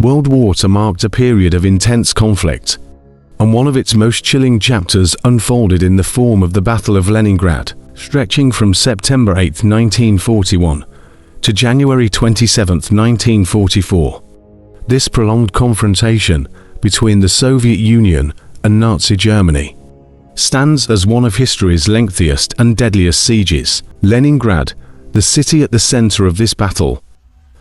World War II marked a period of intense conflict, and one of its most chilling chapters unfolded in the form of the Battle of Leningrad, stretching from September 8, 1941 to January 27, 1944. This prolonged confrontation between the Soviet Union and Nazi Germany stands as one of history's lengthiest and deadliest sieges. Leningrad, the city at the center of this battle,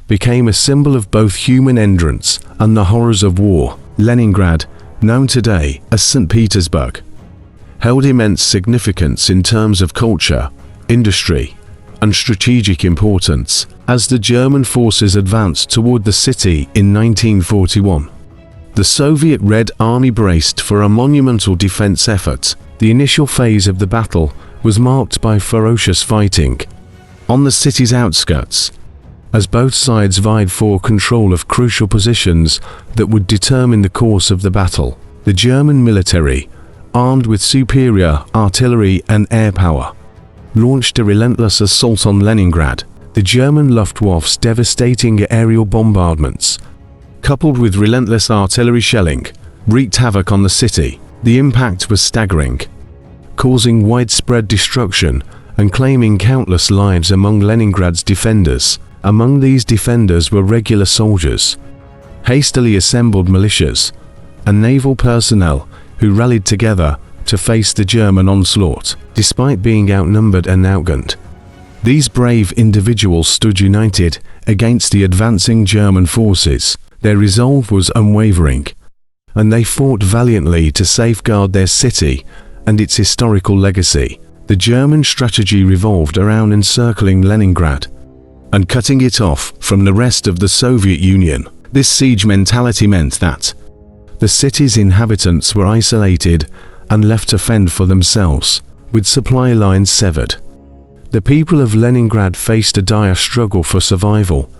became a symbol of both human endurance and the horrors of war. Leningrad, known today as St. Petersburg, held immense significance in terms of culture, industry, and strategic importance as the German forces advanced toward the city in 1941. The Soviet Red Army braced for a monumental defense effort. The initial phase of the battle was marked by ferocious fighting on the city's outskirts, as both sides vied for control of crucial positions that would determine the course of the battle. The German military, armed with superior artillery and air power, launched a relentless assault on Leningrad. The German Luftwaffe's devastating aerial bombardments, coupled with relentless artillery shelling, wreaked havoc on the city. The impact was staggering, causing widespread destruction and claiming countless lives among Leningrad's defenders. Among these defenders were regular soldiers, hastily assembled militias, and naval personnel who rallied together to face the German onslaught. Despite being outnumbered and outgunned, these brave individuals stood united against the advancing German forces. Their resolve was unwavering, and they fought valiantly to safeguard their city and its historical legacy. The German strategy revolved around encircling Leningrad and cutting it off from the rest of the Soviet Union. This siege mentality meant that the city's inhabitants were isolated and left to fend for themselves, with supply lines severed. The people of Leningrad faced a dire struggle for survival,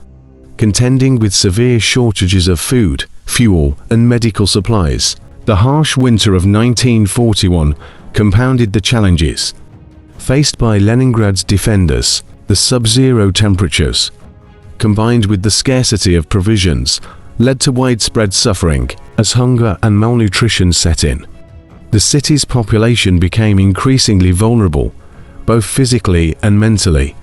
contending with severe shortages of food, fuel, and medical supplies. The harsh winter of 1941 compounded the challenges faced by Leningrad's defenders. The sub-zero temperatures, combined with the scarcity of provisions, led to widespread suffering as hunger and malnutrition set in. The city's population became increasingly vulnerable, both physically and mentally,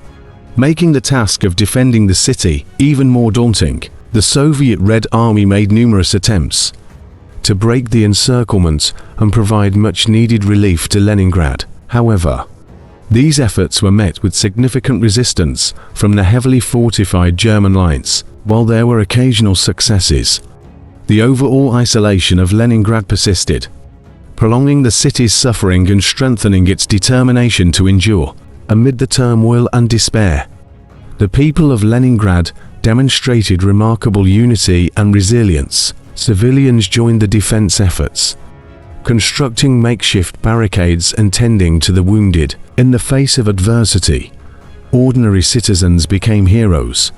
making the task of defending the city even more daunting. The Soviet Red Army made numerous attempts to break the encirclement and provide much-needed relief to Leningrad. However, these efforts were met with significant resistance from the heavily fortified German lines. While there were occasional successes, the overall isolation of Leningrad persisted, prolonging the city's suffering and strengthening its determination to endure. Amid the turmoil and despair, the people of Leningrad demonstrated remarkable unity and resilience. Civilians joined the defense efforts, constructing makeshift barricades and tending to the wounded. In the face of adversity, ordinary citizens became heroes,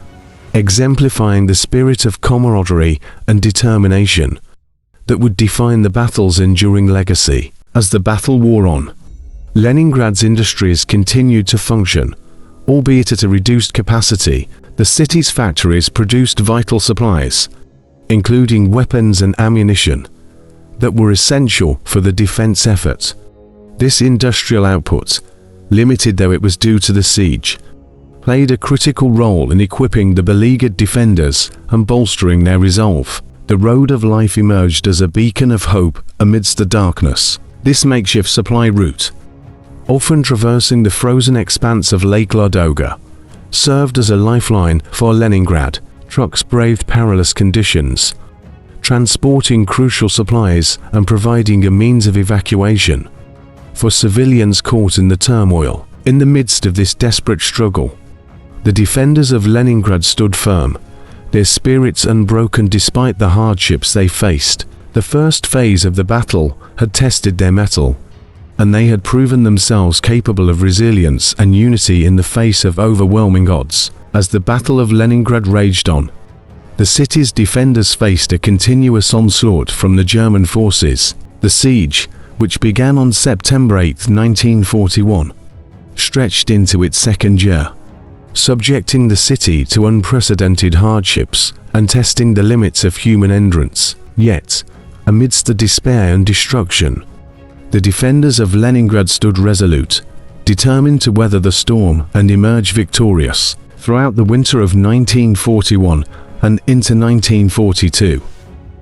exemplifying the spirit of camaraderie and determination that would define the battle's enduring legacy. As the battle wore on, Leningrad's industries continued to function, albeit at a reduced capacity. The city's factories produced vital supplies, including weapons and ammunition, that were essential for the defense effort. This industrial output, limited though it was due to the siege, played a critical role in equipping the beleaguered defenders and bolstering their resolve. The road of life emerged as a beacon of hope amidst the darkness. This makeshift supply route, often traversing the frozen expanse of Lake Ladoga, served as a lifeline for Leningrad. Trucks braved perilous conditions, transporting crucial supplies and providing a means of evacuation for civilians caught in the turmoil. In the midst of this desperate struggle, the defenders of Leningrad stood firm, their spirits unbroken despite the hardships they faced. The first phase of the battle had tested their mettle, and they had proven themselves capable of resilience and unity in the face of overwhelming odds. As the Battle of Leningrad raged on, the city's defenders faced a continuous onslaught from the German forces. The siege, which began on September 8, 1941, stretched into its second year, subjecting the city to unprecedented hardships and testing the limits of human endurance. Yet, amidst the despair and destruction, the defenders of Leningrad stood resolute, determined to weather the storm and emerge victorious. Throughout the winter of 1941 and into 1942,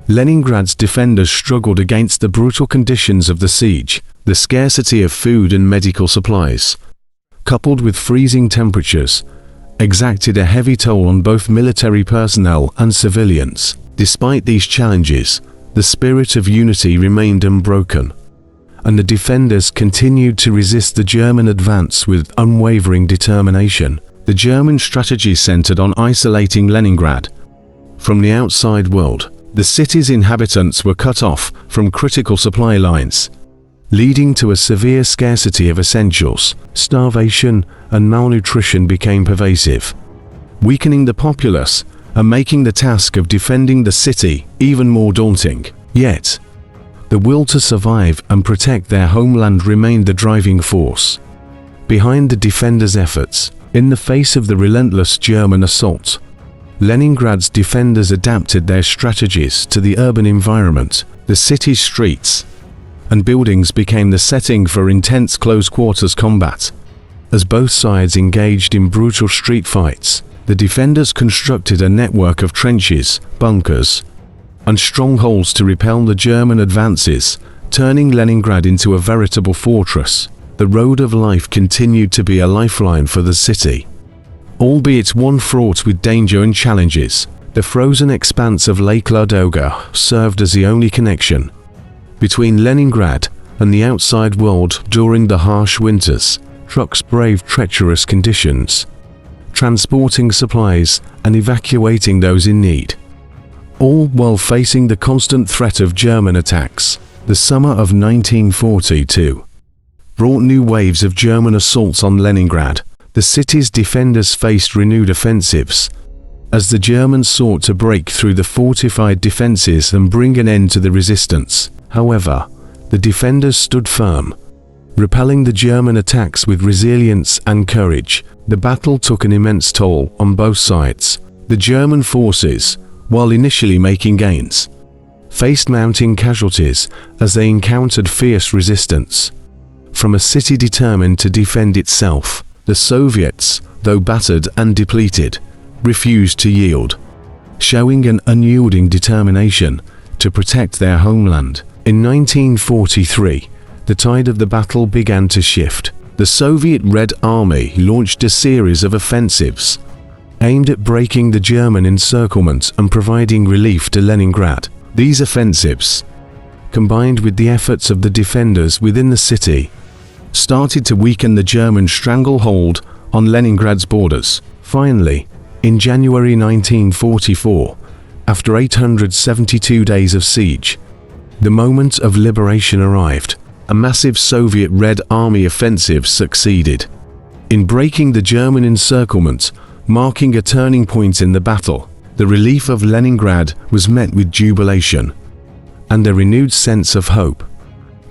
Leningrad's defenders struggled against the brutal conditions of the siege. The scarcity of food and medical supplies, coupled with freezing temperatures, exacted a heavy toll on both military personnel and civilians. Despite these challenges, the spirit of unity remained unbroken, and the defenders continued to resist the German advance with unwavering determination. The German strategy centered on isolating Leningrad from the outside world. The city's inhabitants were cut off from critical supply lines, leading to a severe scarcity of essentials. Starvation and malnutrition became pervasive, weakening the populace and making the task of defending the city even more daunting. Yet, the will to survive and protect their homeland remained the driving force behind the defenders' efforts. In the face of the relentless German assault, Leningrad's defenders adapted their strategies to the urban environment. The city's streets and buildings became the setting for intense close-quarters combat. As both sides engaged in brutal street fights, the defenders constructed a network of trenches, bunkers, and strongholds to repel the German advances, turning Leningrad into a veritable fortress. The road of life continued to be a lifeline for the city, albeit one fraught with danger and challenges. The frozen expanse of Lake Ladoga served as the only connection between Leningrad and the outside world during the harsh winters. Trucks braved treacherous conditions, transporting supplies and evacuating those in need, all while facing the constant threat of German attacks. The summer of 1942 brought new waves of German assaults on Leningrad. The city's defenders faced renewed offensives, as the Germans sought to break through the fortified defenses and bring an end to the resistance. However, the defenders stood firm, repelling the German attacks with resilience and courage. The battle took an immense toll on both sides. The German forces, while initially making gains, faced mounting casualties as they encountered fierce resistance from a city determined to defend itself. The Soviets, though battered and depleted, refused to yield, showing an unyielding determination to protect their homeland. In 1943, the tide of the battle began to shift. The Soviet Red Army launched a series of offensives aimed at breaking the German encirclement and providing relief to Leningrad. These offensives, combined with the efforts of the defenders within the city, started to weaken the German stranglehold on Leningrad's borders. Finally, in January 1944, after 872 days of siege, the moment of liberation arrived. A massive Soviet Red Army offensive succeeded in breaking the German encirclement, marking a turning point in the battle. The relief of Leningrad was met with jubilation and a renewed sense of hope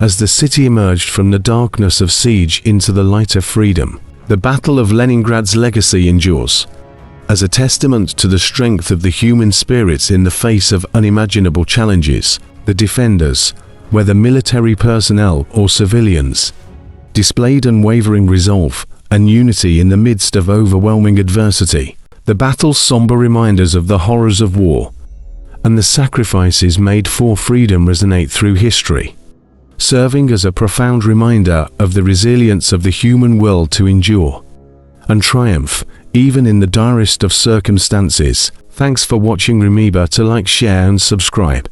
as the city emerged from the darkness of siege into the light of freedom. The Battle of Leningrad's legacy endures as a testament to the strength of the human spirit in the face of unimaginable challenges. The defenders, whether military personnel or civilians, displayed unwavering resolve and unity in the midst of overwhelming adversity. The battle's somber reminders of the horrors of war and the sacrifices made for freedom resonate through history, serving as a profound reminder of the resilience of the human will to endure and triumph even in the direst of circumstances. Thanks for watching. Remember to like, share and subscribe.